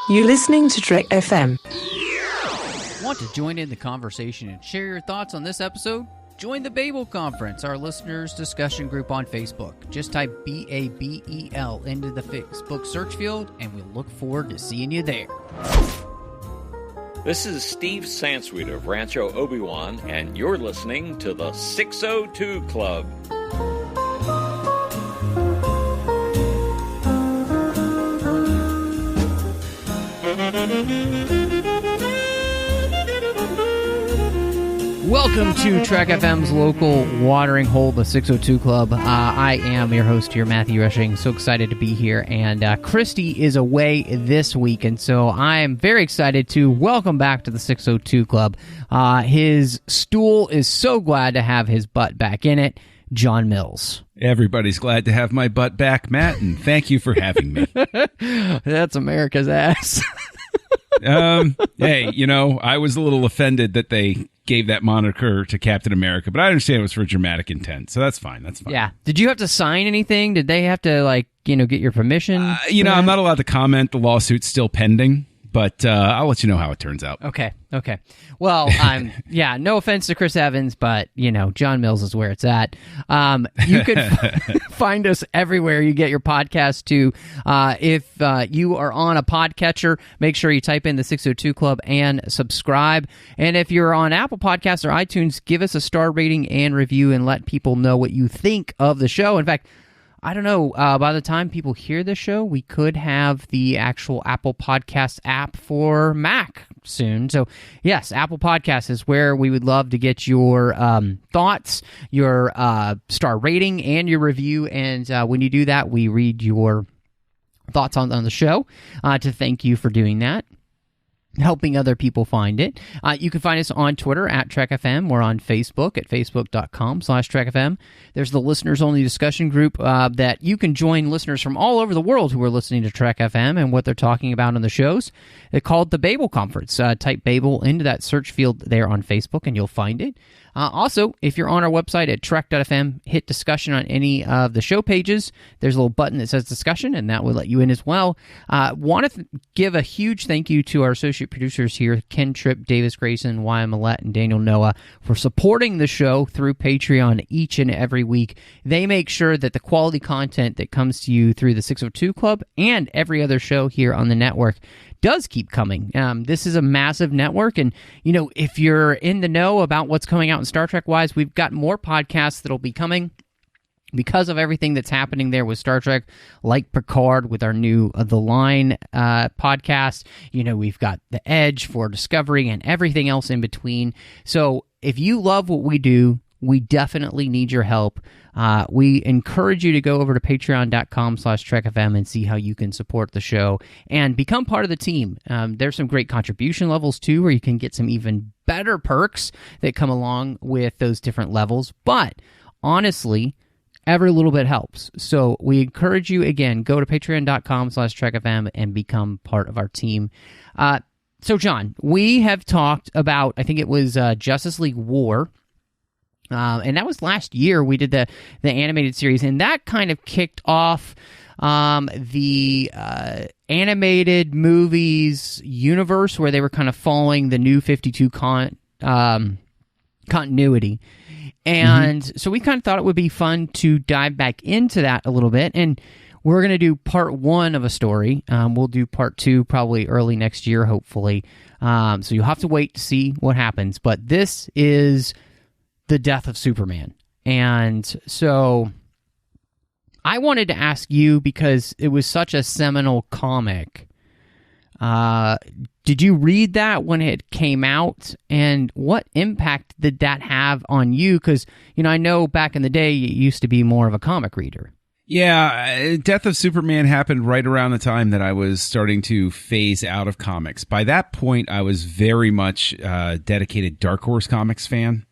You're listening to Trek FM. Want to join in the conversation and share your thoughts on this episode? Join the Babel Conference, our listeners' discussion group on Facebook. Just type BABEL into the Facebook search field, and we'll look forward to seeing you there. This is Steve Sansweet of Rancho Obi-Wan, and you're listening to the 602 Club. Welcome to Trek FM's local watering hole, the 602 Club. I am your host here, Matthew Rushing. So excited to be here. And Christy is away this week, and so I am very excited to welcome back to the 602 Club. His stool is so glad to have his butt back in it, John Mills. Everybody's glad to have my butt back, Matt, and thank you for having me. That's America's ass. Hey, I was a little offended that they gave that moniker to Captain America, but I understand it was for dramatic intent, so that's fine. Yeah. Did you have to sign anything? Did they have to, get your permission? I'm not allowed to comment. The lawsuit's still pending, but I'll let you know how it turns out. Okay. Well, no offense to Chris Evans, but, John Mills is where it's at. You can find us everywhere you get your podcast to. If you are on a podcatcher, make sure you type in the 602 Club and subscribe. And if you're on Apple Podcasts or iTunes, give us a star rating and review and let people know what you think of the show. In fact, I don't know, by the time people hear this show, we could have the actual Apple Podcasts app for Mac soon. So, yes, Apple Podcasts is where we would love to get your thoughts, your star rating, and your review. And when you do that, we read your thoughts on the show to thank you for doing that, helping other people find it. You can find us on Twitter at TrekFM. We're on Facebook at facebook.com/TrekFM. There's the listeners-only discussion group that you can join listeners from all over the world who are listening to Trek FM and what they're talking about on the shows. It's called the Babel Conference. Type Babel into that search field there on Facebook and you'll find it. Also, if you're on our website at trek.fm, hit discussion on any of the show pages. There's a little button that says discussion, and that will let you in as well. Want to give a huge thank you to our associate producers here, Ken Tripp, Davis Grayson, Wyatt Millett, and Daniel Noah, for supporting the show through Patreon each and every week. They make sure that the quality content that comes to you through the 602 Club and every other show here on the network does keep coming. This is a massive network, and if you're in the know about what's coming out in Star Trek-wise, we've got more podcasts that'll be coming because of everything that's happening there with Star Trek, like Picard with our new The Line podcast. We've got The Edge for Discovery and everything else in between. So if you love what we do, we definitely need your help. We encourage you to go over to patreon.com/TrekFM and see how you can support the show and become part of the team. There's some great contribution levels, too, where you can get some even better perks that come along with those different levels. But honestly, every little bit helps. So we encourage you, again, go to patreon.com/TrekFM and become part of our team. So, John, we have talked about, I think it was Justice League War. And that was last year we did the animated series, and that kind of kicked off the animated movies universe where they were kind of following the new 52 continuity. And so we kind of thought it would be fun to dive back into that a little bit, and we're going to do part one of a story. We'll do part two probably early next year, hopefully. So you'll have to wait to see what happens. But this is the death of Superman. And so I wanted to ask you, because it was such a seminal comic, did you read that when it came out? And what impact did that have on you? Because, I know back in the day you used to be more of a comic reader. Yeah, Death of Superman happened right around the time that I was starting to phase out of comics. By that point, I was very much a dedicated Dark Horse Comics fan.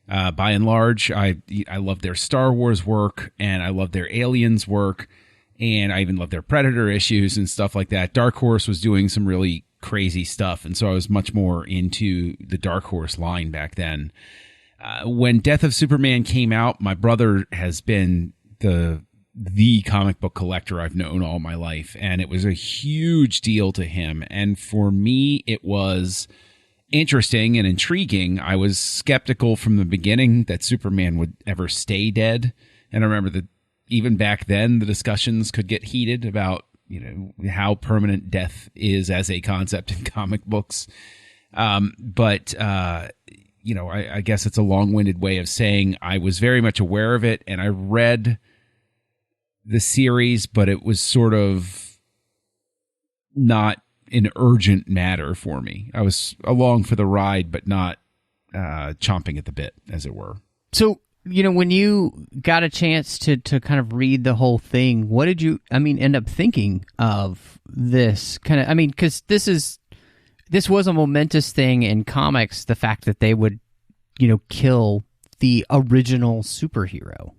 By and large, I love their Star Wars work, and I love their Aliens work, and I even love their Predator issues and stuff like that. Dark Horse was doing some really crazy stuff, and so I was much more into the Dark Horse line back then. When Death of Superman came out, my brother has been the the comic book collector I've known all my life, and it was a huge deal to him. And for me, it was interesting and intriguing. I was skeptical from the beginning that Superman would ever stay dead. And I remember that even back then, the discussions could get heated about, how permanent death is as a concept in comic books. But I guess it's a long-winded way of saying I was very much aware of it, and I read the series, but it was sort of not an urgent matter for me. I was along for the ride, but not chomping at the bit, as it were. So, when you got a chance to kind of read the whole thing, what did you, end up thinking of this kind of, because this was a momentous thing in comics, the fact that they would, kill the original superhero.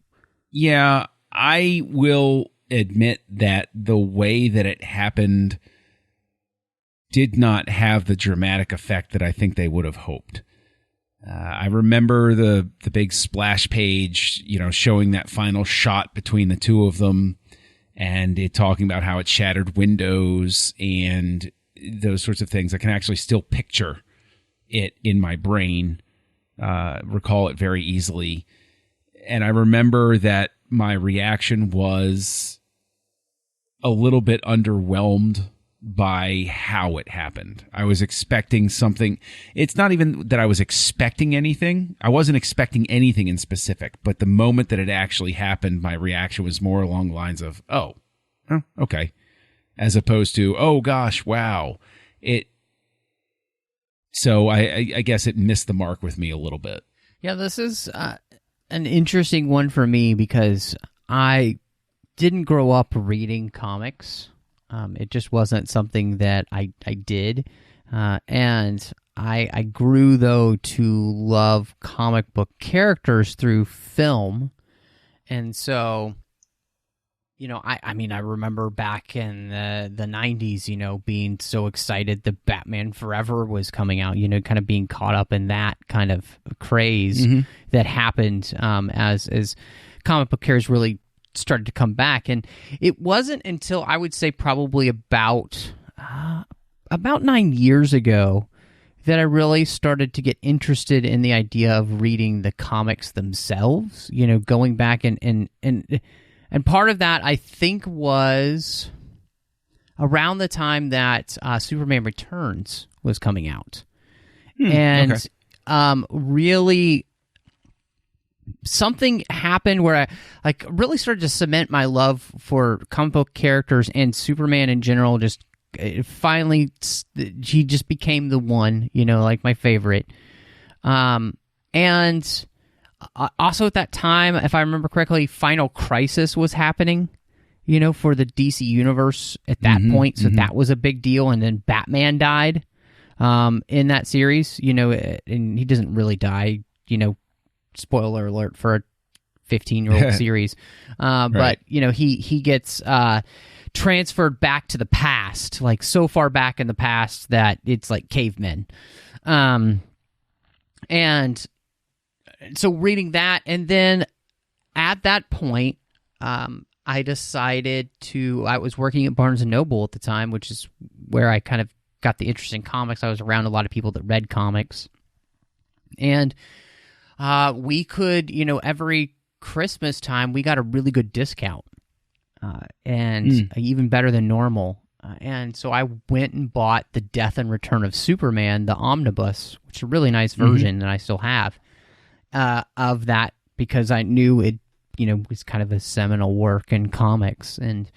Yeah, I will admit that the way that it happened did not have the dramatic effect that I think they would have hoped. I remember the big splash page, showing that final shot between the two of them, and it talking about how it shattered windows and those sorts of things. I can actually still picture it in my brain, recall it very easily. And I remember that my reaction was a little bit underwhelmed by how it happened. I was expecting something. It's not even that I was expecting anything. I wasn't expecting anything in specific, but the moment that it actually happened, my reaction was more along the lines of, oh, okay. As opposed to, oh gosh, wow. So I guess it missed the mark with me a little bit. Yeah, this is an interesting one for me because I didn't grow up reading comics. It just wasn't something that I did. And I grew, though, to love comic book characters through film. And so, I remember back in the 90s, being so excited that Batman Forever was coming out, kind of being caught up in that kind of craze that happened as comic book characters really started to come back. And it wasn't until I would say probably about 9 years ago that I really started to get interested in the idea of reading the comics themselves, going back and part of that I think was around the time that Superman Returns was coming out. And really something happened where I really started to cement my love for comic book characters and Superman in general. Just finally, he just became the one, my favorite. And also at that time, if I remember correctly, Final Crisis was happening, for the DC universe at that point. So that was a big deal. And then Batman died in that series, and he doesn't really die, spoiler alert for a 15-year-old series. But, he gets transferred back to the past, like so far back in the past that it's like cavemen. And so reading that, and then at that point, I decided I was working at Barnes & Noble at the time, which is where I kind of got the interest in comics. I was around a lot of people that read comics. And we could, every Christmas time, we got a really good discount, and even better than normal. And so I went and bought the Death and Return of Superman, the omnibus, which is a really nice version that I still have of that, because I knew it, was kind of a seminal work in comics, and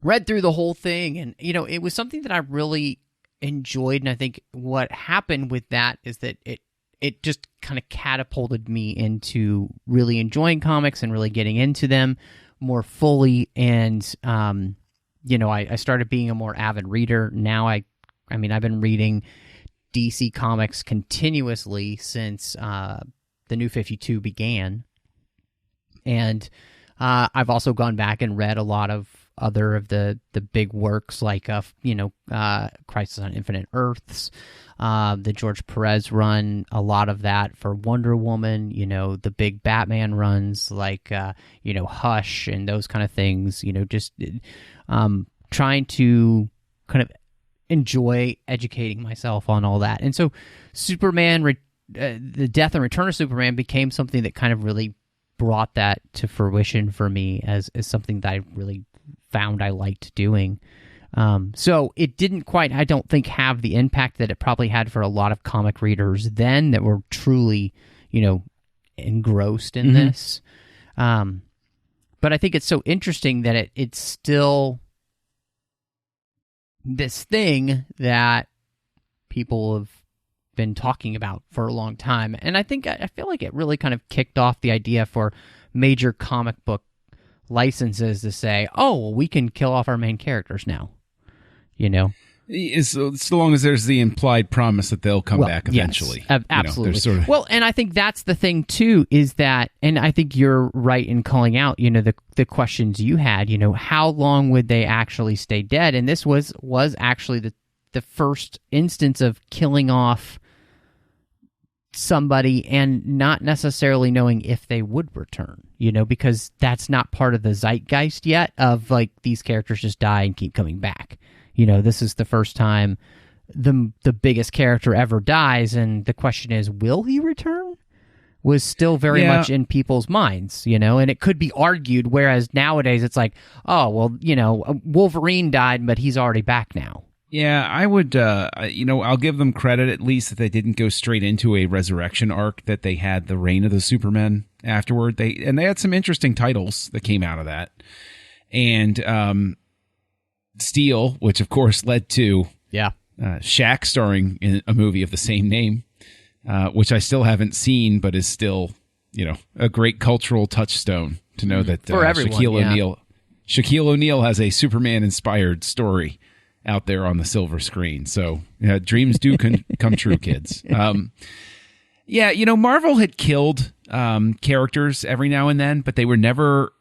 read through the whole thing. And, it was something that I really enjoyed. And I think what happened with that is that it just kind of catapulted me into really enjoying comics and really getting into them more fully. And, I started being a more avid reader. Now I've been reading DC Comics continuously since the New 52 began. And I've also gone back and read a lot of other of the big works like Crisis on Infinite Earths, the George Perez run, a lot of that for Wonder Woman, the big Batman runs like Hush and those kind of things, just trying to kind of enjoy educating myself on all that. And so Superman, the death and return of Superman became something that kind of really brought that to fruition for me as something that I really found I liked doing. So it didn't quite, I don't think, have the impact that it probably had for a lot of comic readers then that were truly, engrossed in this. But I think it's so interesting that it's still this thing that people have been talking about for a long time. And I feel like it really kind of kicked off the idea for major comic book licenses to say, oh, well, we can kill off our main characters now, So long as there's the implied promise that they'll come back eventually. Yes, absolutely. Well, and I think that's the thing too, is that, and I think you're right in calling out, the questions you had, how long would they actually stay dead? And this was actually the first instance of killing off somebody and not necessarily knowing if they would return, because that's not part of the zeitgeist yet of like these characters just die and keep coming back. This is the first time the biggest character ever dies, and the question is, will he return? Was still very much in people's minds, and it could be argued, whereas nowadays it's like, oh, well, Wolverine died, but he's already back now. Yeah, I would, I'll give them credit at least that they didn't go straight into a resurrection arc, that they had the Reign of the Supermen afterward. They had some interesting titles that came out of that. And Steel, which of course led to Shaq starring in a movie of the same name, which I still haven't seen, but is still, a great cultural touchstone to know that for everyone, Shaquille O'Neal has a Superman-inspired story out there on the silver screen. So dreams do come true, kids. Marvel had killed characters every now and then, but they were never,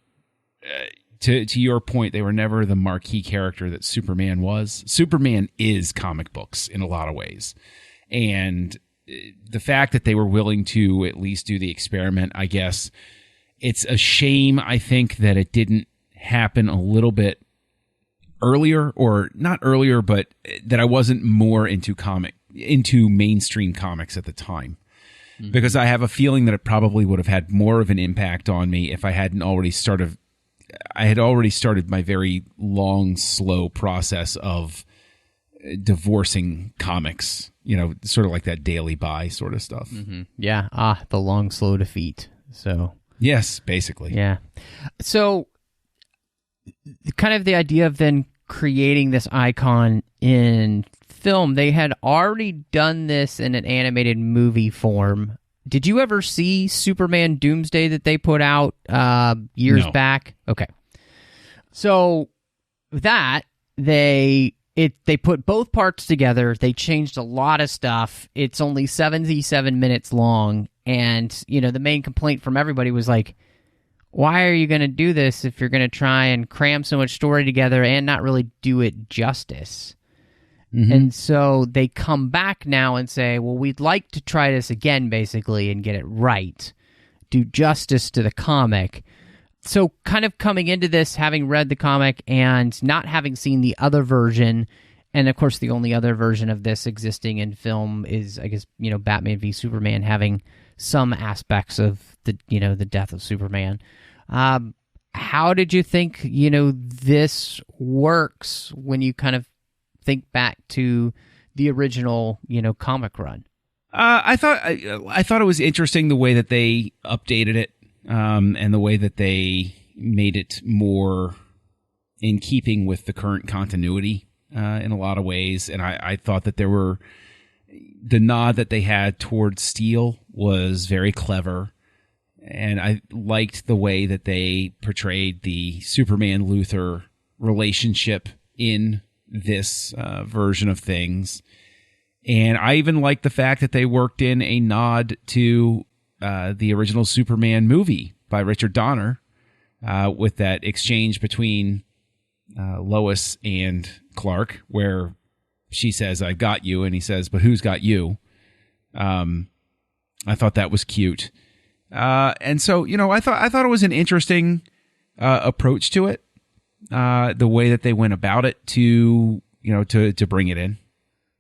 to your point, they were never the marquee character that Superman was. Superman is comic books in a lot of ways. And the fact that they were willing to at least do the experiment, I guess, it's a shame, I think, that it didn't happen a little bit earlier, or not earlier, but that I wasn't more into mainstream comics at the time. Mm-hmm. Because I have a feeling that it probably would have had more of an impact on me if I hadn't already started. I had already started my very long, slow process of divorcing comics, sort of like that daily buy sort of stuff. Mm-hmm. Yeah. The long, slow defeat. So. Yes, basically. Yeah. So kind of the idea of then creating this icon in film, they had already done this in an animated movie form. Did you ever see Superman Doomsday that they put out years back? Okay. So that, they put both parts together. They changed a lot of stuff. It's only 77 minutes long. And, the main complaint from everybody was like, why are you going to do this if you're going to try and cram so much story together and not really do it justice? Mm-hmm. And so they come back now and say, well, we'd like to try this again, basically, and get it right. Do justice to the comic. So kind of coming into this, having read the comic and not having seen the other version, and of course the only other version of this existing in film is, I guess, Batman v Superman having some aspects of the death of Superman. How did you think, this works when you kind of think back to the original, comic run? I thought it was interesting the way that they updated it, and the way that they made it more in keeping with the current continuity in a lot of ways. And I thought that the nod that they had towards Steel was very clever. And I liked the way that they portrayed the Superman-Luthor relationship in this version of things. And I even liked the fact that they worked in a nod to the original Superman movie by Richard Donner, with that exchange between Lois and Clark, where she says, "I got you," and he says, "But who's got you?" I thought that was cute, and so I thought it was an interesting approach to it, the way that they went about it to bring it in.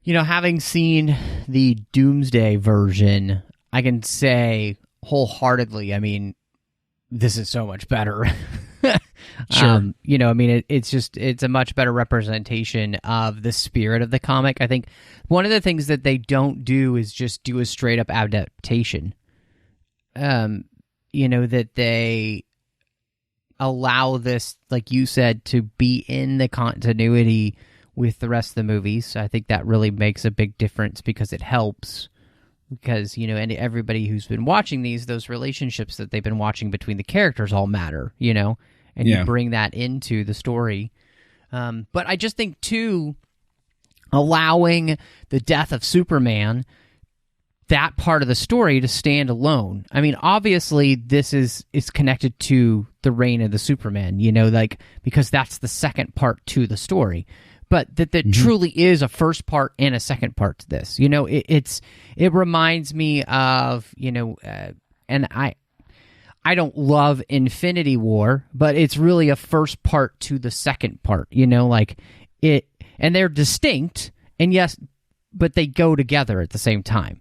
Having seen the Doomsday version, I can say wholeheartedly, I mean, this is so much better. Sure. It's a much better representation of the spirit of the comic. I think one of the things that they don't do is just do a straight up adaptation. That they allow this, like you said, to be in the continuity with the rest of the movies. I think that really makes a big difference because it helps. Because, and everybody who's been watching those relationships that they've been watching between the characters all matter, and you bring that into the story. But I just think, too, allowing the death of Superman, that part of the story, to stand alone. I mean, obviously, this is connected to the reign of the Superman, because that's the second part to the story. But that truly is a first part and a second part to this. It reminds me of, and I don't love Infinity War, but it's really a first part to the second part, and they're distinct, and yes, but they go together at the same time,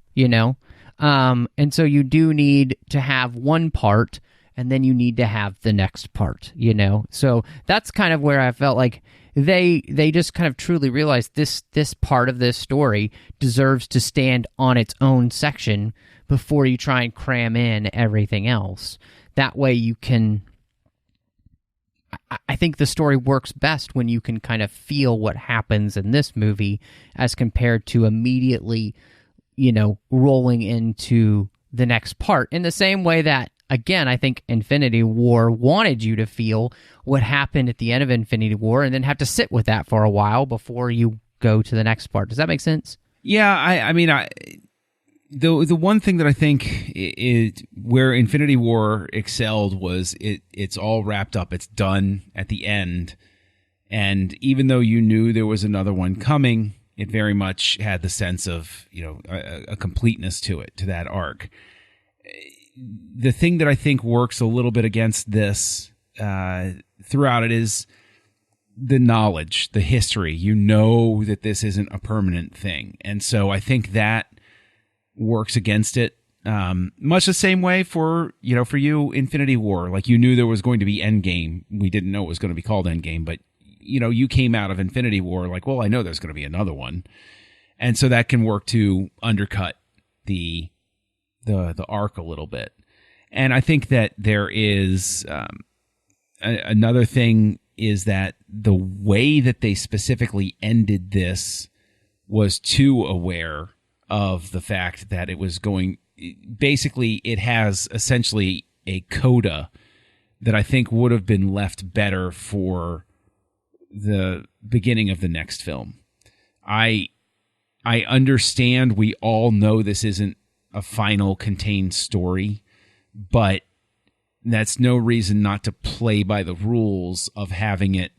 and so you do need to have one part, and then you need to have the next part, so that's kind of where I felt like they just kind of truly realized this part of this story deserves to stand on its own section before you try and cram in everything else. That way you can... I think the story works best when you can kind of feel what happens in this movie as compared to immediately, rolling into the next part. In the same way that, again, I think Infinity War wanted you to feel what happened at the end of Infinity War and then have to sit with that for a while before you go to the next part. Does that make sense? Yeah, the one thing that I think is where Infinity War excelled was it's all wrapped up. It's done at the end. And even though you knew there was another one coming, it very much had the sense of, a completeness to it, to that arc. The thing that I think works a little bit against this throughout it is the knowledge, the history. You know that this isn't a permanent thing. And so I think that works against it. Much the same way for you, Infinity War. Like, you knew there was going to be Endgame. We didn't know it was going to be called Endgame, but, you came out of Infinity War like, well, I know there's going to be another one. And so that can work to undercut the arc a little bit. And I think that there is another thing is that the way that they specifically ended this was too aware of the fact that it was going... Basically, it has essentially a coda that I think would have been left better for the beginning of the next film. I understand we all know this isn't a final contained story, but that's no reason not to play by the rules of having it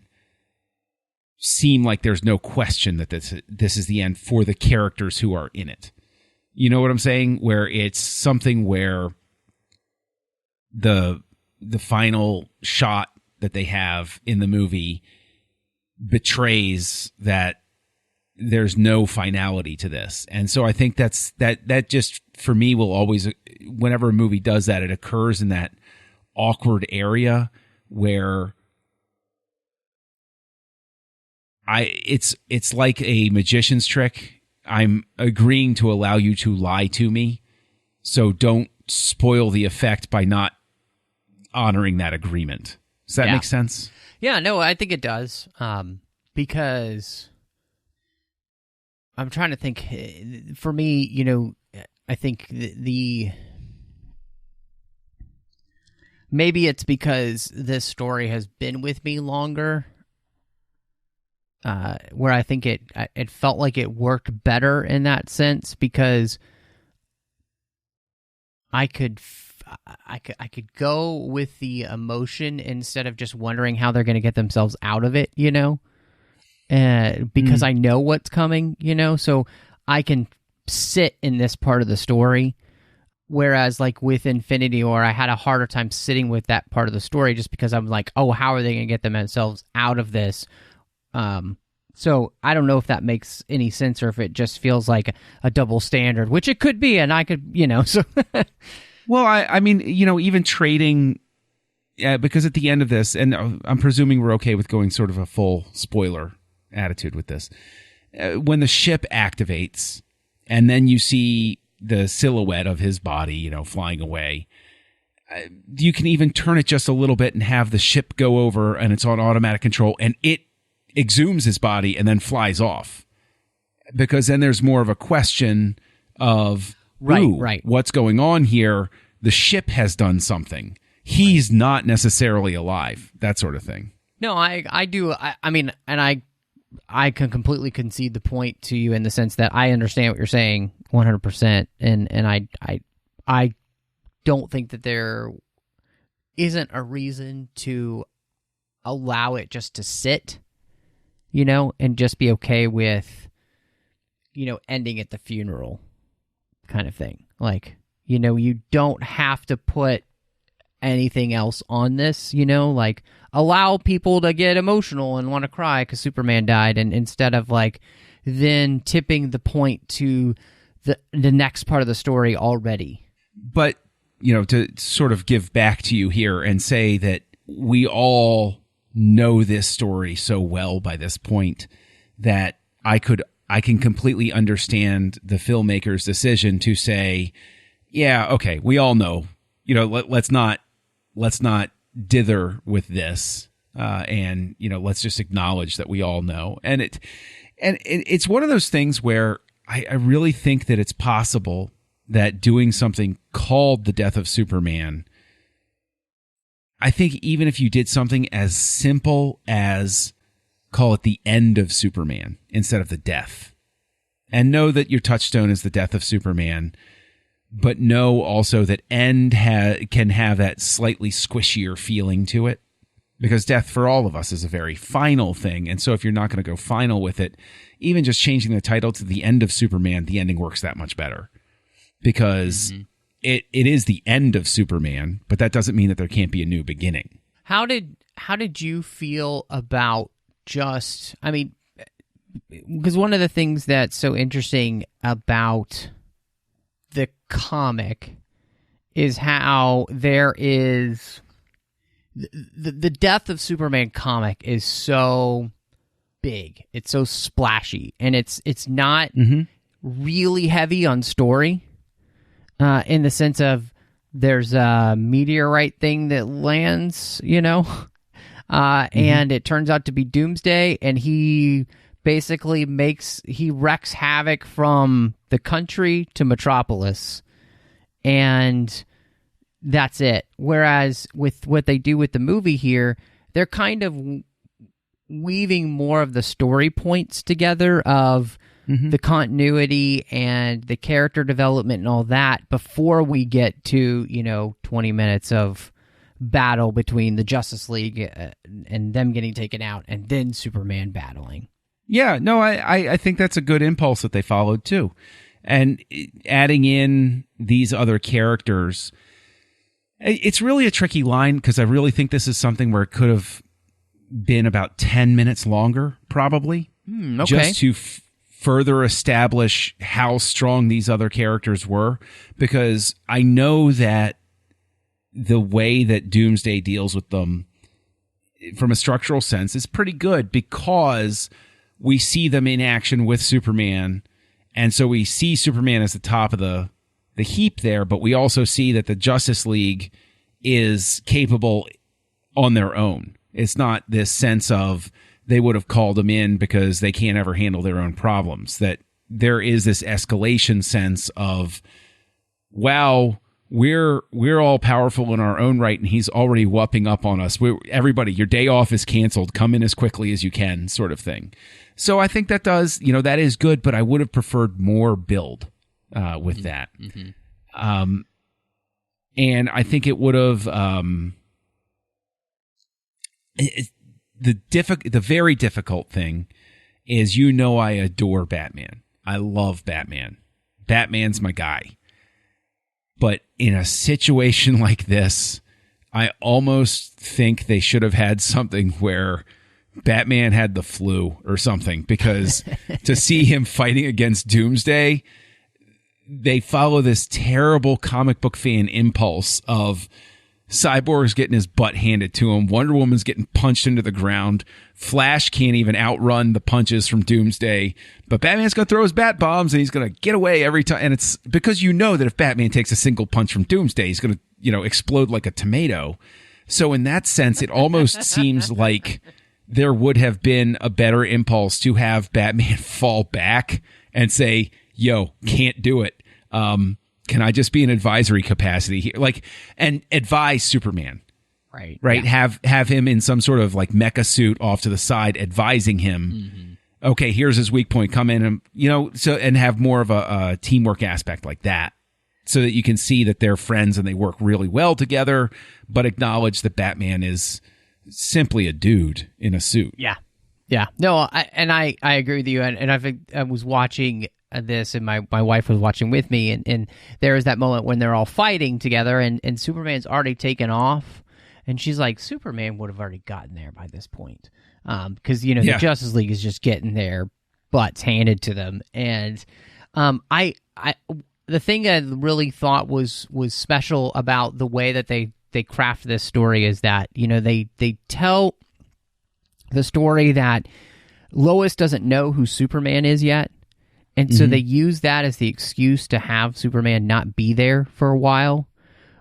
seem like there's no question that this is the end for the characters who are in it. You know what I'm saying? Where it's something where the final shot that they have in the movie betrays that there's no finality to this. And so I think that just, for me, will always, whenever a movie does that, it occurs in that awkward area where it's like a magician's trick. I'm agreeing to allow you to lie to me, so don't spoil the effect by not honoring that agreement. Does that make sense? Yeah, no, I think it does. Because I'm trying to think, for me, I think the maybe it's because this story has been with me longer, where I think it felt like it worked better in that sense, because I I could go with the emotion instead of just wondering how they're going to get themselves out of it, because I know what's coming, so I can sit in this part of the story. Whereas like with Infinity War, I had a harder time sitting with that part of the story just because I'm like, oh, how are they going to get themselves out of this? So I don't know if that makes any sense or if it just feels like a double standard, which it could be, and I could, so. Well, I mean, even trading, because at the end of this, and I'm presuming we're okay with going sort of a full spoiler attitude with this, when the ship activates and then you see the silhouette of his body, flying away, you can even turn it just a little bit and have the ship go over and it's on automatic control and it exhumes his body and then flies off. Because then there's more of a question of, right. What's going on here? The ship has done something. He's not necessarily alive, that sort of thing. No, I do. I mean, and I can completely concede the point to you in the sense that I understand what you're saying 100%, and I don't think that there isn't a reason to allow it just to sit, and just be okay with, ending at the funeral kind of thing. Like, you don't have to put anything else on this, like allow people to get emotional and want to cry because Superman died, and instead of like then tipping the point to the next part of the story already. But, to sort of give back to you here and say that we all know this story so well by this point that I can completely understand the filmmaker's decision to say, yeah, okay, we all know, let's not dither with this, and let's just acknowledge that we all know. And it's one of those things where I really think that it's possible that doing something called The Death of Superman, I think even if you did something as simple as call it The End of Superman instead of The Death, and know that your touchstone is The Death of Superman, but know also that end can have that slightly squishier feeling to it, because death for all of us is a very final thing. And so if you're not going to go final with it, even just changing the title to The End of Superman, the ending works that much better, because it is the end of Superman, but that doesn't mean that there can't be a new beginning. How did you feel about just, I mean, because one of the things that's so interesting about the comic is how there is the Death of Superman comic is so big, it's so splashy, and it's not really heavy on story, in the sense of there's a meteorite thing that lands, and it turns out to be Doomsday, and he basically wrecks havoc from the country to Metropolis, and that's it. Whereas with what they do with the movie here, they're kind of weaving more of the story points together of the continuity and the character development and all that before we get to, 20 minutes of battle between the Justice League and them getting taken out, and then Superman battling. Yeah, no, I think that's a good impulse that they followed too. And adding in these other characters, it's really a tricky line, because I really think this is something where it could have been about 10 minutes longer, probably. Okay. Just to further establish how strong these other characters were, because I know that the way that Doomsday deals with them from a structural sense is pretty good, because we see them in action with Superman, and so we see Superman as the top of the heap there, but we also see that the Justice League is capable on their own. It's not this sense of they would have called them in because they can't ever handle their own problems. That there is this escalation sense of, wow, we're all powerful in our own right, and he's already whooping up on us. Everybody, your day off is canceled. Come in as quickly as you can, sort of thing. So I think that does, that is good, but I would have preferred more build with that. And I think it would have the very difficult thing is, I adore Batman. I love Batman. Batman's my guy. But in a situation like this, I almost think they should have had something where Batman had the flu or something, because to see him fighting against Doomsday, they follow this terrible comic book fan impulse of Cyborg's getting his butt handed to him, Wonder Woman's getting punched into the ground, Flash can't even outrun the punches from Doomsday, but Batman's going to throw his bat bombs and he's going to get away every time. And it's because that if Batman takes a single punch from Doomsday, he's going to, explode like a tomato. So in that sense, it almost seems like there would have been a better impulse to have Batman fall back and say, yo, can't do it. Can I just be in advisory capacity here? And advise Superman. Right. Yeah. Have him in some sort of mecha suit off to the side, advising him. Mm-hmm. Okay, here's his weak point. Come in and, and have more of a teamwork aspect like that, so that you can see that they're friends and they work really well together, but acknowledge that Batman is simply a dude in a suit. Yeah. Yeah. No, I agree with you. And I was watching this, and my wife was watching with me, and there was that moment when they're all fighting together, and Superman's already taken off, and she's like, Superman would have already gotten there by this point, because the Justice League is just getting their butts handed to them. And I the thing I really thought was special about the way that they craft this story is that they tell the story that Lois doesn't know who Superman is yet. And so they use that as the excuse to have Superman not be there for a while,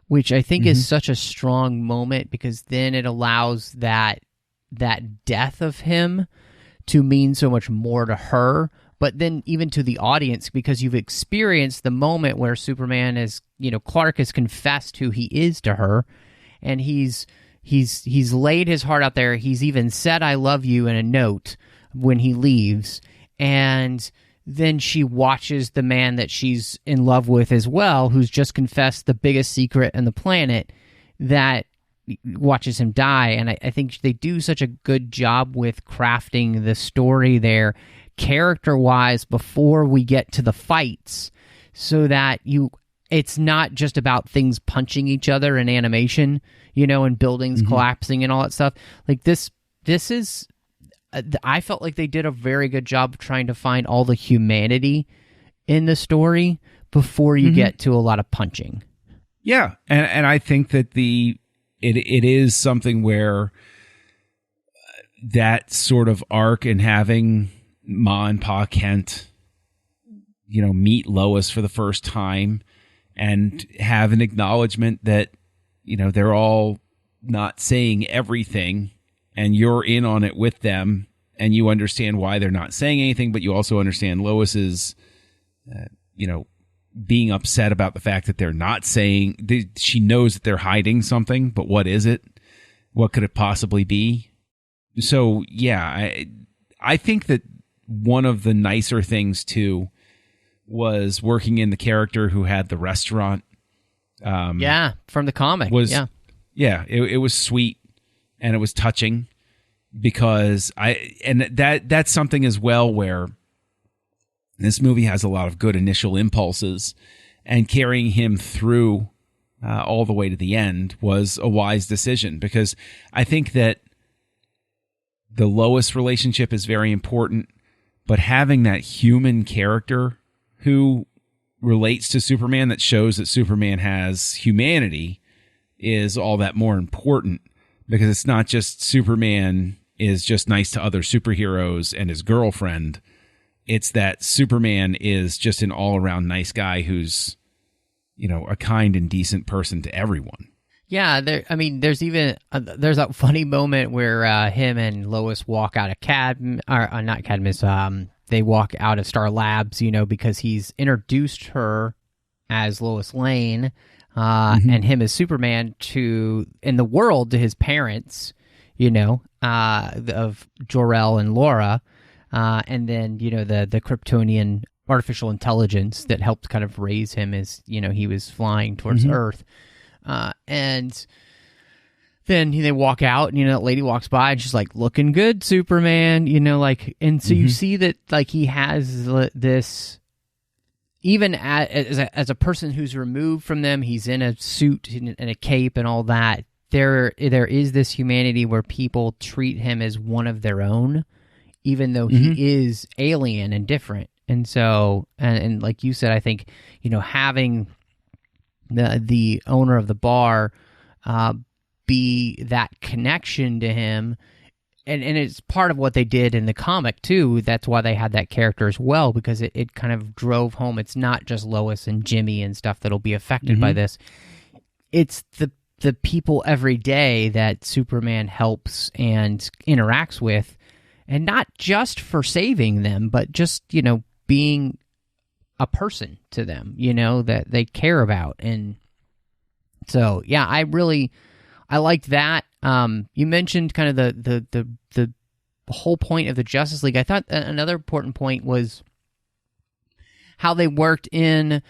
which I think is such a strong moment, because then it allows that death of him to mean so much more to her, but then even to the audience, because you've experienced the moment where Superman is, Clark has confessed who he is to her, and he's laid his heart out there. He's even said, I love you in a note when he leaves, and then she watches the man that she's in love with as well, who's just confessed the biggest secret on the planet, that watches him die. And I think they do such a good job with crafting the story there, character-wise, before we get to the fights, so that it's not just about things punching each other in animation, and buildings collapsing and all that stuff. This is... I felt like they did a very good job of trying to find all the humanity in the story before you get to a lot of punching. Yeah, and I think that it is something where that sort of arc, and having Ma and Pa Kent, meet Lois for the first time and have an acknowledgement that, they're all not saying everything, and you're in on it with them, and you understand why they're not saying anything, but you also understand Lois's, being upset about the fact that they're not saying. She knows that they're hiding something, but what is it? What could it possibly be? So, yeah, I think that one of the nicer things, too, was working in the character who had the restaurant. From the comic. It was sweet, and it was touching, because that's something as well where this movie has a lot of good initial impulses, and carrying him through all the way to the end was a wise decision, because I think that the Lois relationship is very important, but having that human character who relates to Superman, that shows that Superman has humanity, is all that more important, because it's not just Superman is just nice to other superheroes and his girlfriend. It's that Superman is just an all-around nice guy who's, a kind and decent person to everyone. Yeah, there's even there's that funny moment where him and Lois walk out of not Cadmus. They walk out of Star Labs, because he's introduced her as Lois Lane, and him as Superman in the world to his parents, of Jor-El and Laura, and then, the Kryptonian artificial intelligence that helped kind of raise him as, he was flying towards Earth. And then they walk out, and that lady walks by, and she's like, "Looking good, Superman," and so you see that he has this. Even as a person who's removed from them, he's in a suit and a cape and all that. There is this humanity where people treat him as one of their own, even though he is alien and different. And so, and like you said, I think having the owner of the bar be that connection to him. And it's part of what they did in the comic, too. That's why they had that character as well, because it kind of drove home. It's not just Lois and Jimmy and stuff that'll be affected by this. It's the people every day that Superman helps and interacts with, and not just for saving them, but just, being a person to them, that they care about. And so, yeah, I liked that. You mentioned kind of the whole point of the Justice League. I thought another important point was how they worked in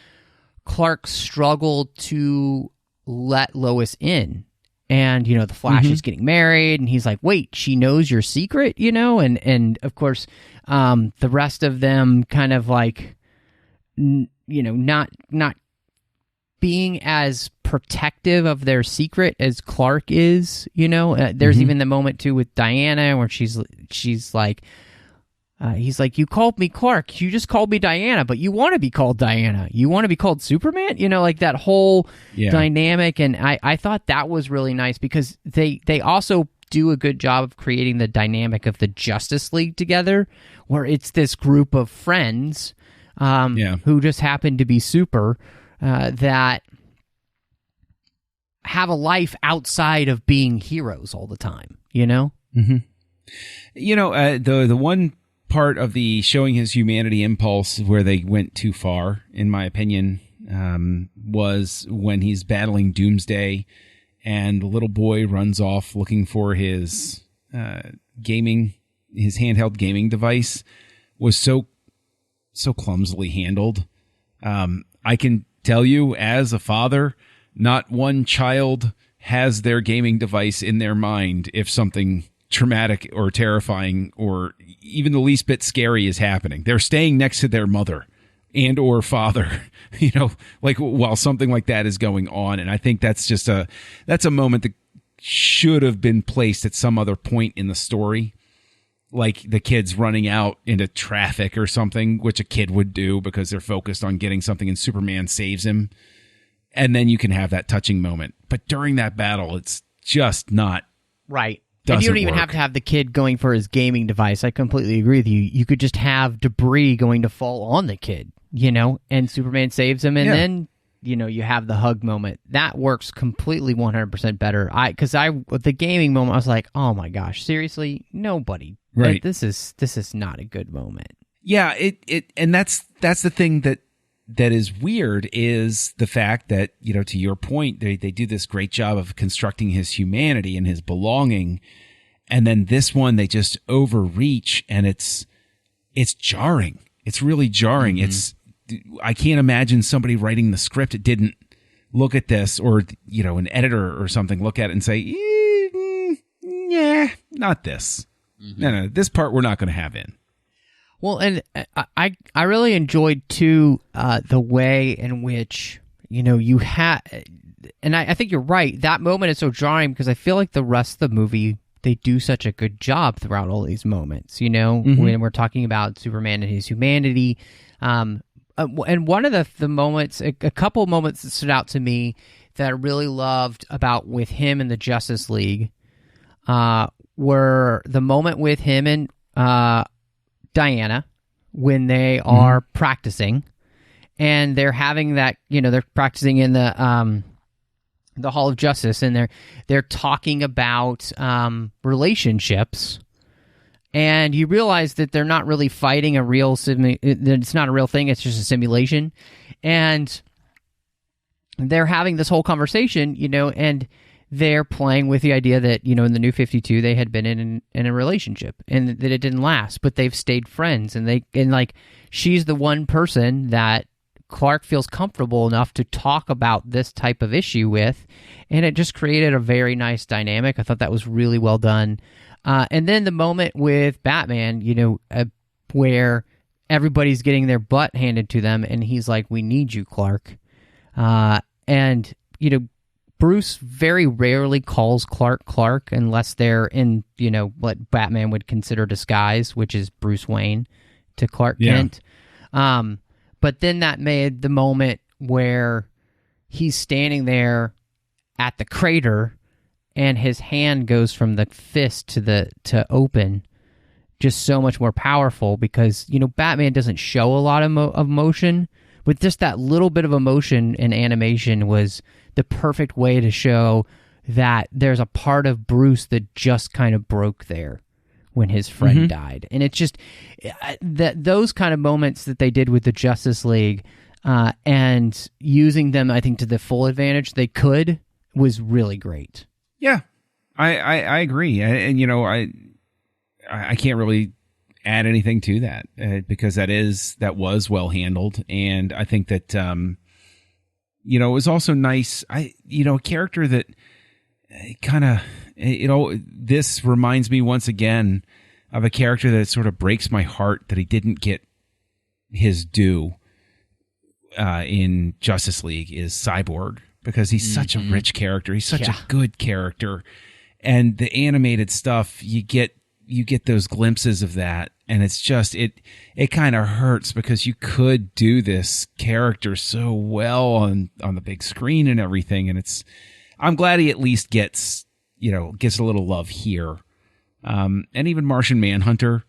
Clark's struggle to let Lois in. And, the Flash is getting married, and he's like, wait, she knows your secret, And of course, the rest of them kind of like, not being as protective of their secret as Clark is, there's even the moment too with Diana where she's like, he's like, you called me Clark, you just called me Diana, but you want to be called Diana, you want to be called Superman, like that whole dynamic. And I thought that was really nice because they also do a good job of creating the dynamic of the Justice League together, where it's this group of friends who just happen to be super, that have a life outside of being heroes all the time, the one part of the showing his humanity impulse where they went too far, in my opinion, was when he's battling Doomsday and the little boy runs off looking for his handheld gaming device. Was so clumsily handled. I can tell you, as a father, not one child has their gaming device in their mind if something traumatic or terrifying or even the least bit scary is happening. They're staying next to their mother and or father, while something like that is going on. And I think that's a moment that should have been placed at some other point in the story. Like the kids running out into traffic or something, which a kid would do because they're focused on getting something and Superman saves him. And then you can have that touching moment. But during that battle, it's just not right. And you don't even have to have the kid going for his gaming device. I completely agree with you. You could just have debris going to fall on the kid, and Superman saves him. And then, you have the hug moment. That works completely 100% better. Because the gaming moment, I was like, oh my gosh, seriously? Nobody. Right. This is not a good moment. Yeah. And that's the thing that is weird, is the fact that, to your point, they do this great job of constructing his humanity and his belonging. And then this one, they just overreach, and it's jarring. It's really jarring. I can't imagine somebody writing the script that didn't look at this, or, an editor or something look at it and say, yeah, not this. No, this part we're not going to have in. Well, and I really enjoyed, too, the way in which, you had... And I think you're right. That moment is so jarring because I feel like the rest of the movie, they do such a good job throughout all these moments, when we're talking about Superman and his humanity. And one of the moments, a couple of moments that stood out to me that I really loved about with him and the Justice League were the moment with him and Diana when they are practicing, and they're having that, they're practicing in the Hall of Justice, and they're talking about relationships, and you realize that they're not really fighting a real it's not a real thing, it's just a simulation, and they're having this whole conversation, and they're playing with the idea that, in the New 52, they had been in a relationship and that it didn't last, but they've stayed friends, and she's the one person that Clark feels comfortable enough to talk about this type of issue with, and it just created a very nice dynamic. I thought that was really well done. And then the moment with Batman, where everybody's getting their butt handed to them, and he's like, "We need you, Clark." And Bruce very rarely calls Clark unless they're in, what Batman would consider disguise, which is Bruce Wayne to Clark Kent. But then that made the moment where he's standing there at the crater and his hand goes from the fist to open just so much more powerful, because, Batman doesn't show a lot of emotion, but just that little bit of emotion in animation was the perfect way to show that there's a part of Bruce that just kind of broke there when his friend died. And it's just those kind of moments that they did with the Justice League and using them, I think, to the full advantage they could, was really great. Yeah, I agree. I can't really add anything to that because that was well handled. And I think that, it was also nice. A character that kind of, this reminds me once again of a character that sort of breaks my heart that he didn't get his due in Justice League, is Cyborg, because he's such a rich character. He's such a good character. And the animated stuff, you get those glimpses of that. And it's just, it kind of hurts because you could do this character so well on the big screen and everything. And I'm glad he at least gets a little love here. And even Martian Manhunter,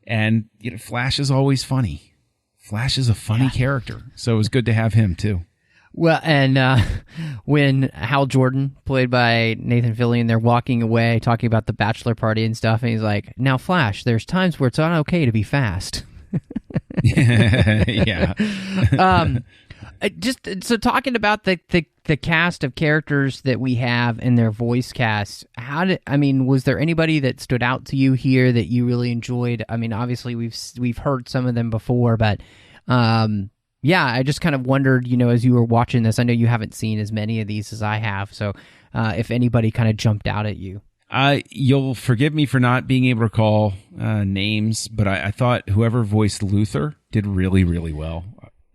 and Flash is always funny. Flash is a funny character. So it was good to have him too. Well, and when Hal Jordan, played by Nathan Fillion, they're walking away talking about the bachelor party and stuff, and he's like, "Now, Flash, there's times where it's not okay to be fast." Yeah. Just so talking about the cast of characters that we have in their voice cast, was there anybody that stood out to you here that you really enjoyed? I mean, obviously we've heard some of them before, but I just kind of wondered, as you were watching this, I know you haven't seen as many of these as I have, so if anybody kind of jumped out at you. You'll forgive me for not being able to call names, but I thought whoever voiced Luthor did really, really well.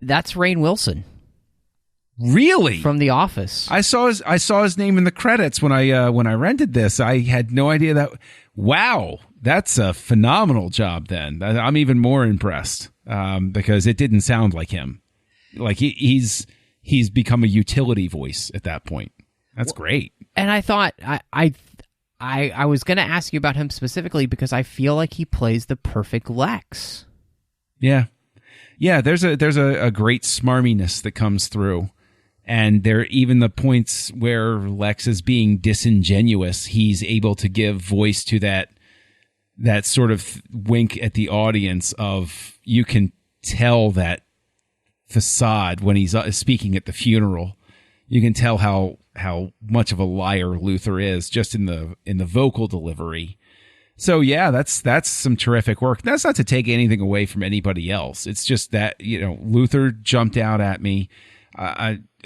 That's Rainn Wilson. Really? From The Office. I saw his name in the credits when I rented this. I had no idea that. Wow, that's a phenomenal job. Then I'm even more impressed because it didn't sound like him. Like he's become a utility voice at that point. That's great. And I thought I was going to ask you about him specifically because I feel like he plays the perfect Lex. Yeah. There's a great smarminess that comes through. And there, even the points where Lex is being disingenuous, he's able to give voice to that sort of wink at the audience of, you can tell that facade when he's speaking at the funeral. You can tell how much of a liar Luthor is just in the vocal delivery. So yeah, that's some terrific work. That's not to take anything away from anybody else. It's just that, Luthor jumped out at me.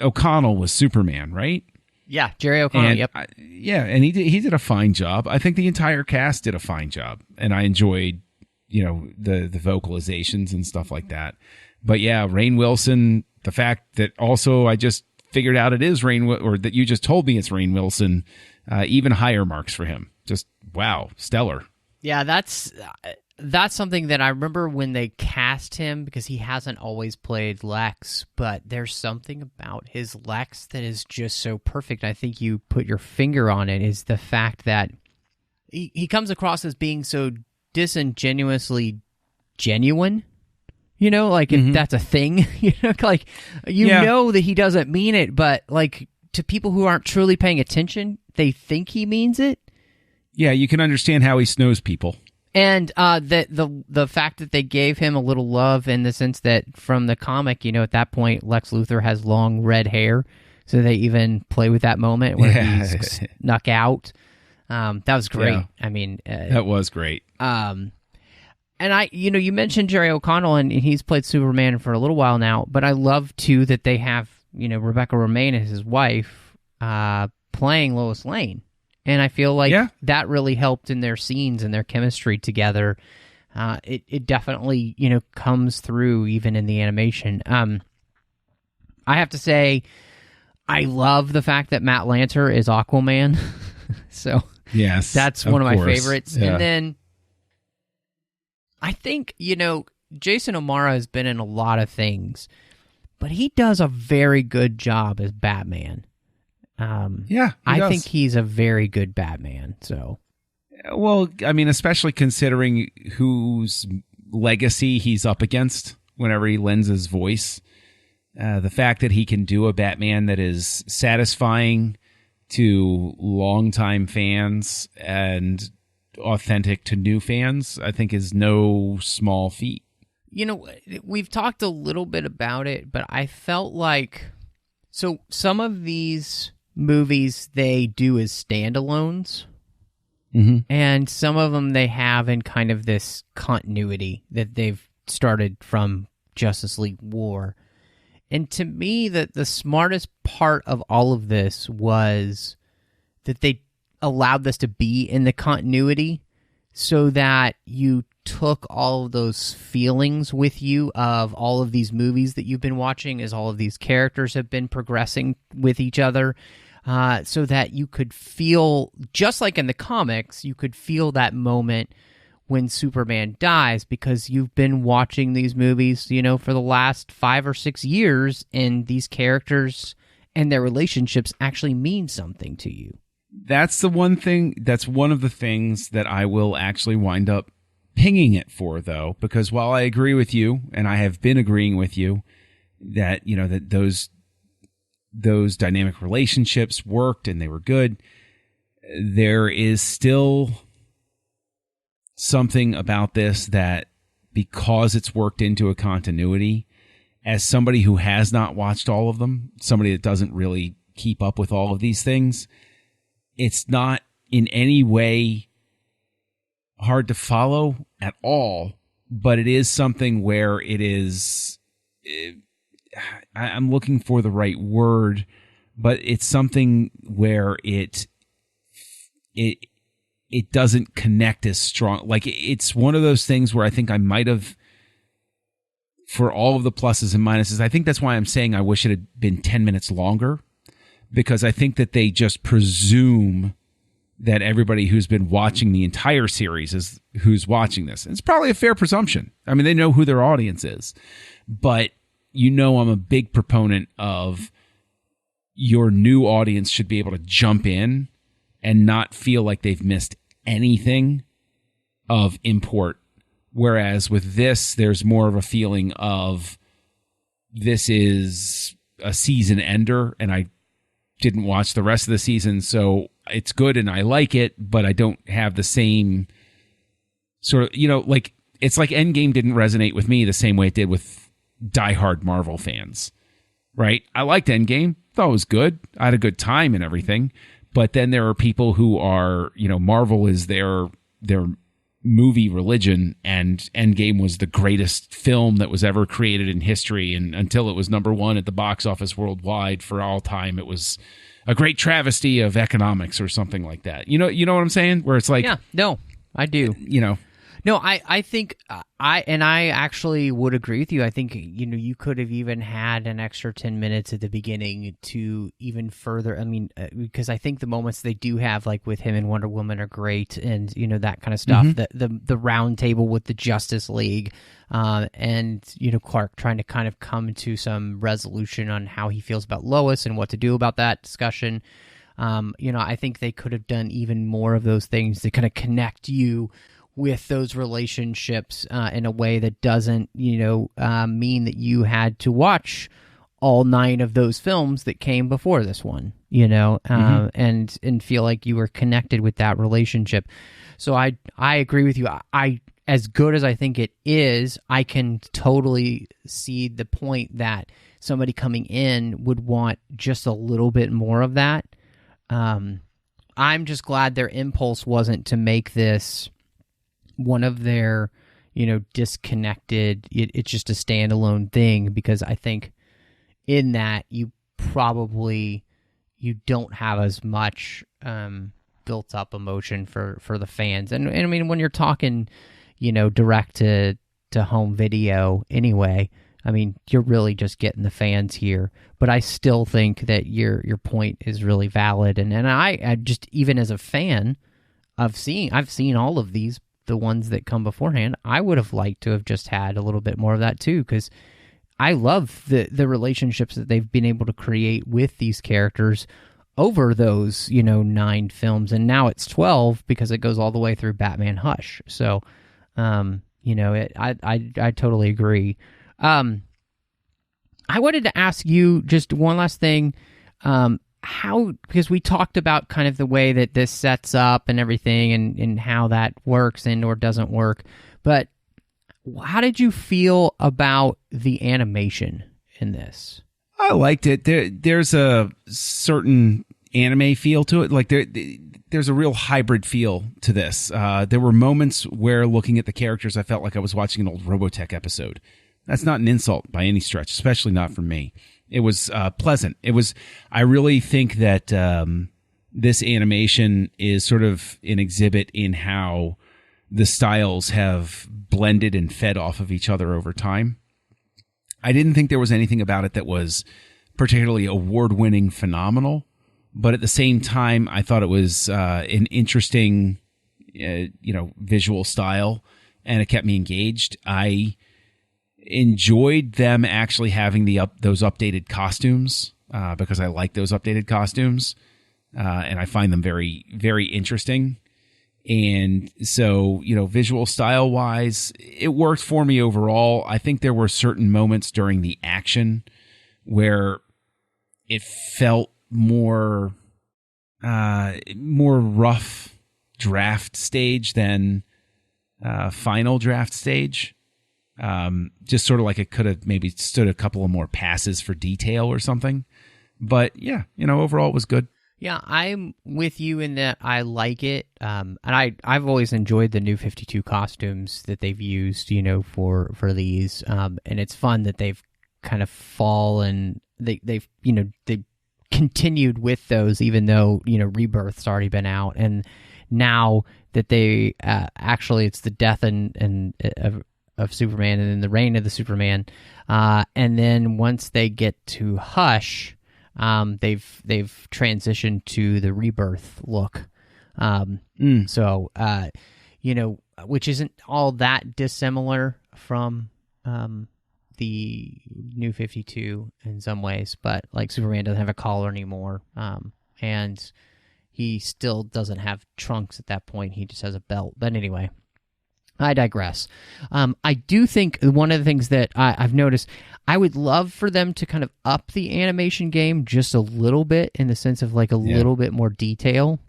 O'Connell was Superman, right? Yeah, Jerry O'Connell. And, yep. And he did a fine job. I think the entire cast did a fine job, and I enjoyed, the vocalizations and stuff like that. But yeah, Rainn Wilson. The fact that also I just figured out it is or that you just told me it's Rainn Wilson. Even higher marks for him. Just wow, stellar. Yeah, that's something that I remember when they cast him, because he hasn't always played Lex, but there's something about his Lex that is just so perfect. I think you put your finger on it, is the fact that he comes across as being so disingenuously genuine. If that's a thing, know that he doesn't mean it, but to people who aren't truly paying attention, they think he means it. Yeah, you can understand how he snows people. And the fact that they gave him a little love, in the sense that from the comic, at that point, Lex Luthor has long red hair, so they even play with that moment where he's snuck out. That was great. Yeah. I mean, that was great. And you mentioned Jerry O'Connell, and he's played Superman for a little while now, but I love, too, that they have, Rebecca Romijn as his wife playing Lois Lane. And I feel like that really helped in their scenes and their chemistry together. It definitely, comes through even in the animation. I have to say, I love the fact that Matt Lanter is Aquaman. So yes, that's one of my favorites. Yeah. And then I think, Jason O'Mara has been in a lot of things, but he does a very good job as Batman. I think he's a very good Batman. So, well, I mean, especially considering whose legacy he's up against whenever he lends his voice. The fact that he can do a Batman that is satisfying to longtime fans and authentic to new fans, I think is no small feat. We've talked a little bit about it, but I felt like, so some of these movies they do as standalones, and some of them they have in kind of this continuity that they've started from Justice League War. And to me, the smartest part of all of this was that they allowed this to be in the continuity so that you took all of those feelings with you of all of these movies that you've been watching as all of these characters have been progressing with each other, so that you could feel, just like in the comics, you could feel that moment when Superman dies because you've been watching these movies, for the last 5 or 6 years, and these characters and their relationships actually mean something to you. That's the one thing, that's one of the things that I will actually wind up pinging it for, though, because while I agree with you, and I have been agreeing with you, that, that those dynamic relationships worked and they were good, there is still something about this that, because it's worked into a continuity, as somebody who has not watched all of them, somebody that doesn't really keep up with all of these things, it's not in any way hard to follow at all, but it is something where it is, I'm looking for the right word, but it's something where it doesn't connect as strong. Like, it's one of those things where I think I might have, for all of the pluses and minuses, I think that's why I'm saying I wish it had been 10 minutes longer, because I think that they just presume that everybody who's been watching the entire series is who's watching this. And it's probably a fair presumption. I mean, they know who their audience is, but I'm a big proponent of your new audience should be able to jump in and not feel like they've missed anything of import. Whereas with this, there's more of a feeling of this is a season ender, and I didn't watch the rest of the season, so it's good and I like it, but I don't have the same sort of, like, it's like Endgame didn't resonate with me the same way it did with diehard Marvel fans, right? I liked Endgame, thought it was good, I had a good time and everything, but then there are people who are, Marvel is their movie religion, and Endgame was the greatest film that was ever created in history, and until it was number one at the box office worldwide for all time, it was a great travesty of economics or something like that. You know what I'm saying? Where it's like, yeah, no, I do. No, I think I actually would agree with you. I think, you could have even had an extra 10 minutes at the beginning to even further, because I think the moments they do have, like with him and Wonder Woman, are great, and, that kind of stuff. The round table with the Justice League, and, Clark trying to kind of come to some resolution on how he feels about Lois and what to do about that discussion. I think they could have done even more of those things to kind of connect you with those relationships in a way that doesn't, mean that you had to watch all 9 of those films that came before this one, and feel like you were connected with that relationship. So I agree with you. I as good as I think it is, I can totally see the point that somebody coming in would want just a little bit more of that. I'm just glad their impulse wasn't to make this one of their, disconnected. It's just a standalone thing, because I think in that you don't have as much built up emotion for the fans. And I mean, when you're talking, direct to home video anyway, I mean, you're really just getting the fans here. But I still think that your point is really valid. And I just, even as a fan I've seen all of these, the ones that come beforehand, I would have liked to have just had a little bit more of that too, because I love the relationships that they've been able to create with these characters over those, 9 films. And now it's 12 because it goes all the way through Batman Hush. So, I totally agree. I wanted to ask you just one last thing. Because we talked about kind of the way that this sets up and everything, and how that works and or doesn't work. But how did you feel about the animation in this? I liked it. There's a certain anime feel to it. Like there's a real hybrid feel to this. There were moments where, looking at the characters, I felt like I was watching an old Robotech episode. That's not an insult by any stretch, especially not from me. It was pleasant. I really think that this animation is sort of an exhibit in how the styles have blended and fed off of each other over time. I didn't think there was anything about it that was particularly award-winning phenomenal, but at the same time, I thought it was an interesting, visual style, and it kept me engaged. I enjoyed them actually having those updated costumes because I like those updated costumes, and I find them very, very interesting. And so, visual style wise, it worked for me overall. I think there were certain moments during the action where it felt more rough draft stage than final draft stage. Just sort of like it could have maybe stood a couple of more passes for detail or something. But yeah, overall it was good. Yeah, I'm with you in that I like it. And I've always enjoyed the New 52 costumes that they've used, for these. And it's fun that they've kind of fallen. They've continued with those, even though, Rebirth's already been out. And now that they actually, it's the death of Superman and then the reign of the Superman. And then once they get to Hush, they've transitioned to the Rebirth look. So, which isn't all that dissimilar from the New 52 in some ways, but like Superman doesn't have a collar anymore, and he still doesn't have trunks at that point. He just has a belt. But anyway, I digress. I do think one of the things that I've noticed, I would love for them to kind of up the animation game just a little bit, in the sense of like a little bit more detail.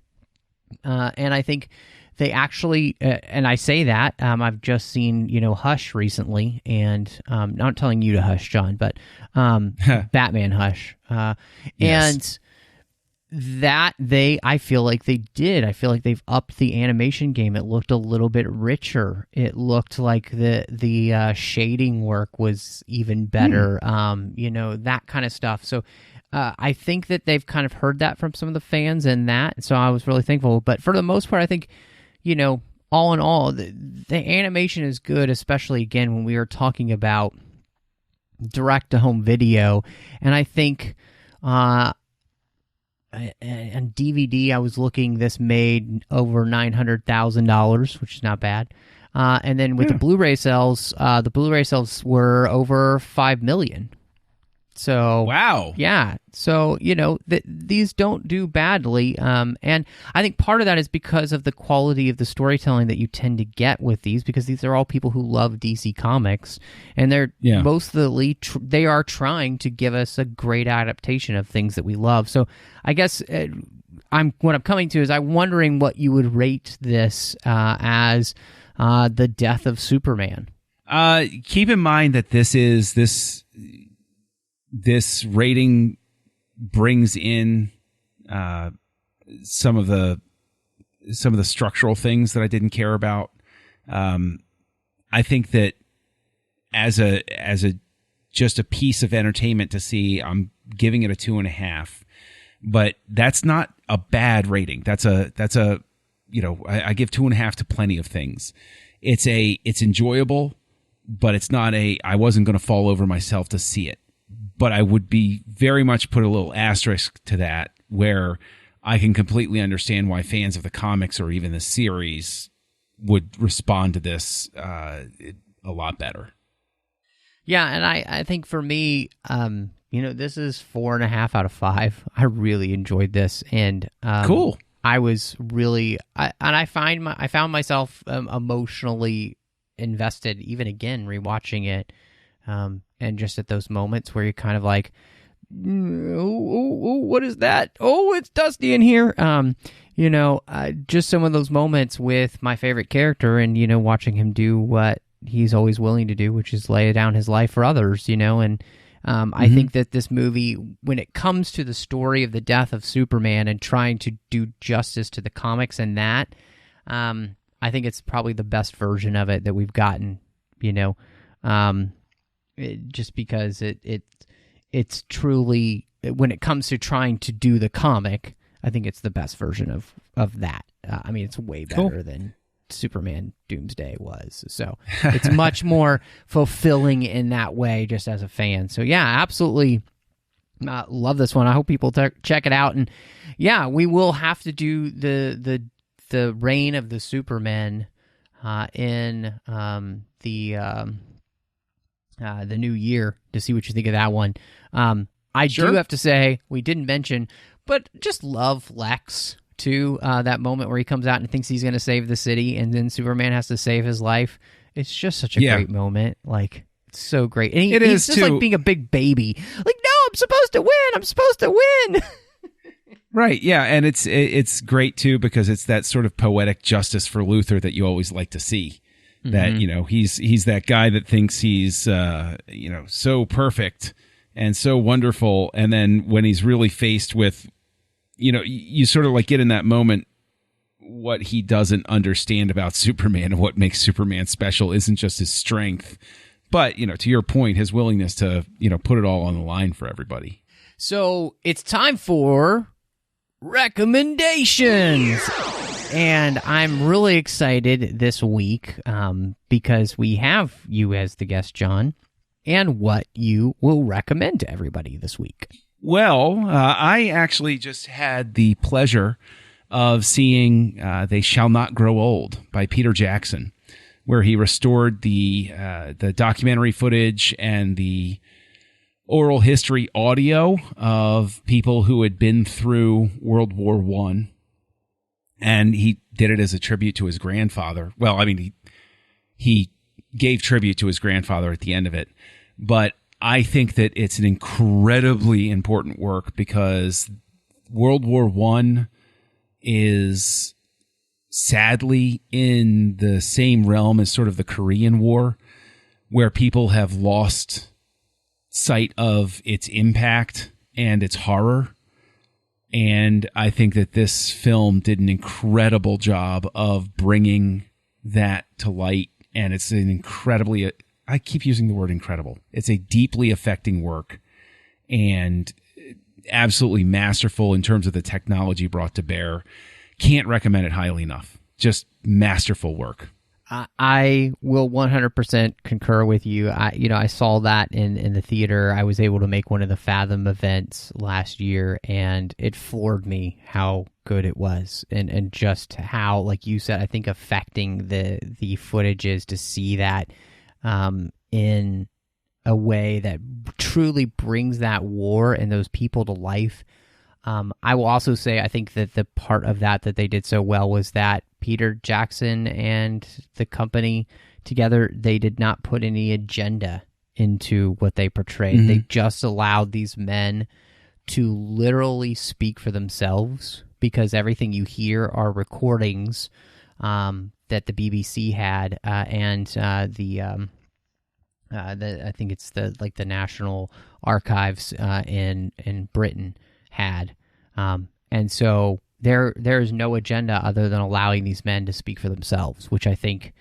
And I think they actually, and I say that, I've just seen, Hush recently, and not telling you to hush, John, but Batman Hush. Yes. And that I feel like they did. I feel like they've upped the animation game. It looked a little bit richer. It looked like the shading work was even better. That kind of stuff. So I think that they've kind of heard that from some of the fans, and that. So I was really thankful. But for the most part, I think, all in all, the animation is good, especially again when we were talking about direct to home video, and I think. And DVD, I was looking, this made over $900,000, which is not bad. And then with the Blu-ray sales were over $5 million. So wow, yeah. So these don't do badly, and I think part of that is because of the quality of the storytelling that you tend to get with these, because these are all people who love DC Comics, and they're mostly they are trying to give us a great adaptation of things that we love. So I guess what I'm coming to is I'm wondering what you would rate this as the death of Superman. Keep in mind that this rating brings in some of the structural things that I didn't care about. I I think that as a just a piece of entertainment to see, I'm giving it a 2.5. But that's not a bad rating. That's a I give 2.5 to plenty of things. It's enjoyable, but it's not I wasn't going to fall over myself to see it. But I would be very much put a little asterisk to that, where I can completely understand why fans of the comics or even the series would respond to this a lot better. Yeah, and I think for me, this is 4.5 out of 5. I really enjoyed this, and cool. I was really, I found myself emotionally invested, even again rewatching it, and just at those moments where you're kind of like, oh, what is that? Oh, it's Dusty in here. Just some of those moments with my favorite character, and watching him do what he's always willing to do, which is lay down his life for others, and I think that this movie, when it comes to the story of the death of Superman and trying to do justice to the comics and that, I think it's probably the best version of it that we've gotten, just because it's truly, when it comes to trying to do the comic, I think it's the best version of that. It's way better than Superman Doomsday was. So it's much more fulfilling in that way, just as a fan. So yeah, absolutely love this one. I hope people check it out. And yeah, we will have to do the reign of the Supermen in the new year to see what you think of that one. I do have to say, we didn't mention, but just love Lex too. That moment where he comes out and thinks he's going to save the city, and then Superman has to save his life. It's just such a great moment. Like, it's so great. And he's just like being a big baby. Like, no, I'm supposed to win. I'm supposed to win. Right. Yeah. And it's great too, because it's that sort of poetic justice for Luthor that you always like to see. That, he's that guy that thinks he's, so perfect and so wonderful. And then when he's really faced with, you sort of like get in that moment, what he doesn't understand about Superman and what makes Superman special isn't just his strength, but, to your point, his willingness to, put it all on the line for everybody. So it's time for recommendations. And I'm really excited this week because we have you as the guest, John, and what you will recommend to everybody this week. Well, I actually just had the pleasure of seeing They Shall Not Grow Old by Peter Jackson, where he restored the documentary footage and the oral history audio of people who had been through World War I. And he did it as a tribute to his grandfather. Well, he gave tribute to his grandfather at the end of it. But I think that it's an incredibly important work, because World War I is sadly in the same realm as sort of the Korean War, where people have lost sight of its impact and its horror. And I think that this film did an incredible job of bringing that to light. And it's an incredibly, I keep using the word incredible. It's a deeply affecting work and absolutely masterful in terms of the technology brought to bear. Can't recommend it highly enough. Just masterful work. I will 100% concur with you. I saw that in the theater. I was able to make one of the Fathom events last year, and it floored me how good it was, and just how, like you said, I think affecting the footage is to see that in a way that truly brings that war and those people to life. I will also say, I think that the part of that they did so well was that Peter Jackson and the company together, they did not put any agenda into what they portrayed. Mm-hmm. They just allowed these men to literally speak for themselves, because everything you hear are recordings that the BBC had and the I think it's the National Archives in Britain had, and so there is no agenda other than allowing these men to speak for themselves, which I think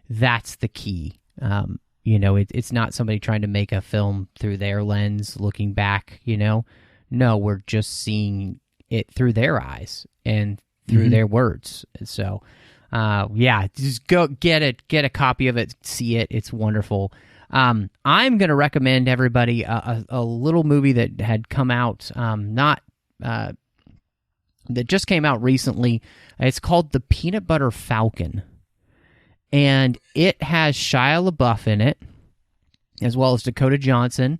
that's the key It's not somebody trying to make a film through their lens, looking back. No, we're just seeing it through their eyes and through their words. And so, just go get a copy of it, see it. It's wonderful. I'm going to recommend everybody a little movie that had come out, that just came out recently. It's called The Peanut Butter Falcon, and it has Shia LaBeouf in it, as well as Dakota Johnson,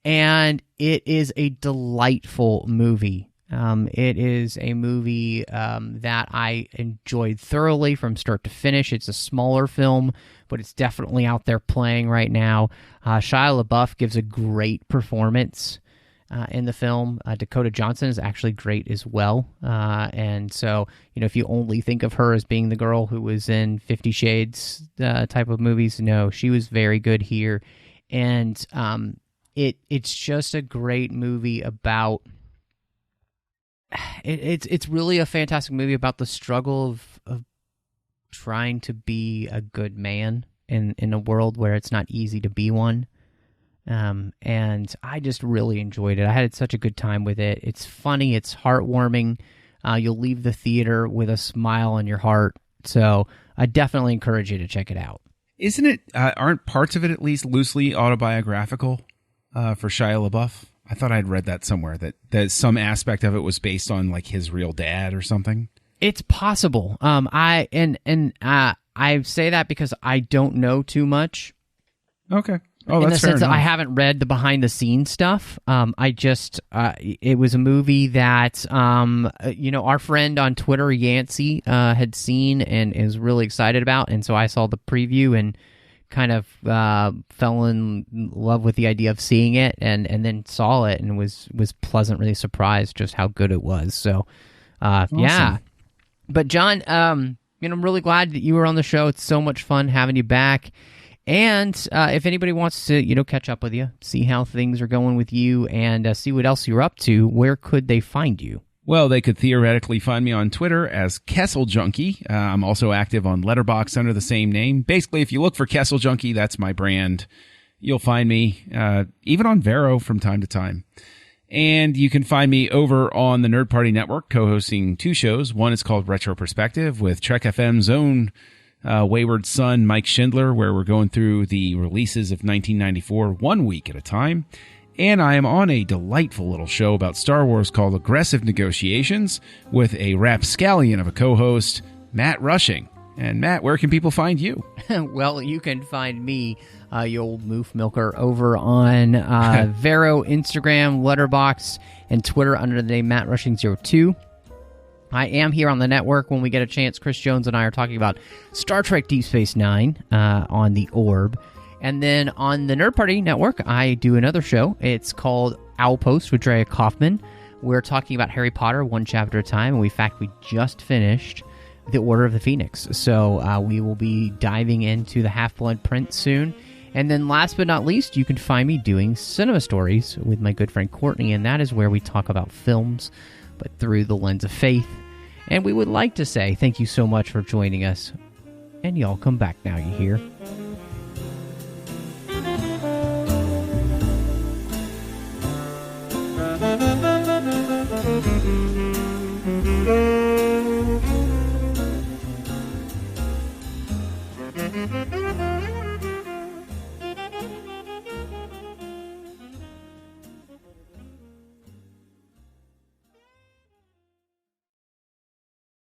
and it is a delightful movie. It is a movie that I enjoyed thoroughly from start to finish. It's a smaller film, but it's definitely out there playing right now. Shia LaBeouf gives a great performance in the film. Dakota Johnson is actually great as well. And so, if you only think of her as being the girl who was in 50 Shades type of movies, no, she was very good here. And it's just a great movie about... It's really a fantastic movie about the struggle of trying to be a good man in a world where it's not easy to be one. And I just really enjoyed it. I had such a good time with it. It's funny. It's heartwarming. You'll leave the theater with a smile on your heart. So I definitely encourage you to check it out. Isn't it? Aren't parts of it at least loosely autobiographical for Shia LaBeouf? I thought I'd read that somewhere that some aspect of it was based on like his real dad or something. It's possible. I say that because I don't know too much. Okay. Oh, in that's the fair sense that enough. I haven't read the behind the scenes stuff. It was a movie that our friend on Twitter, Yancey, had seen and is really excited about, and so I saw the preview and kind of fell in love with the idea of seeing it, and then saw it and was pleasantly surprised just how good it was. So, awesome. Yeah. But John, I'm really glad that you were on the show. It's so much fun having you back. And if anybody wants to, catch up with you, see how things are going with you, and see what else you're up to, where could they find you? Well, they could theoretically find me on Twitter as Kessel Junkie. I'm also active on Letterboxd under the same name. Basically, if you look for Kessel Junkie, that's my brand. You'll find me, even on Vero from time to time. And you can find me over on the Nerd Party Network, co-hosting two shows. One is called Retro Perspective with Trek FM's own wayward son, Mike Schindler, where we're going through the releases of 1994 1 week at a time. And I am on a delightful little show about Star Wars called Aggressive Negotiations with a rapscallion of a co-host, Matt Rushing. And Matt, where can people find you? Well, you can find me, you old moof milker, over on Vero, Instagram, Letterboxd, and Twitter under the name Matt Rushing02. I am here on the network when we get a chance. Chris Jones and I are talking about Star Trek Deep Space Nine on the Orb. And then on the Nerd Party Network, I do another show. It's called Owlpost with Drea Kaufman. We're talking about Harry Potter one chapter at a time. And in fact, we just finished The Order of the Phoenix. So we will be diving into the Half-Blood Prince soon. And then last but not least, you can find me doing Cinema Stories with my good friend Courtney. And that is where we talk about films, but through the lens of faith. And we would like to say thank you so much for joining us. And y'all come back now, you hear?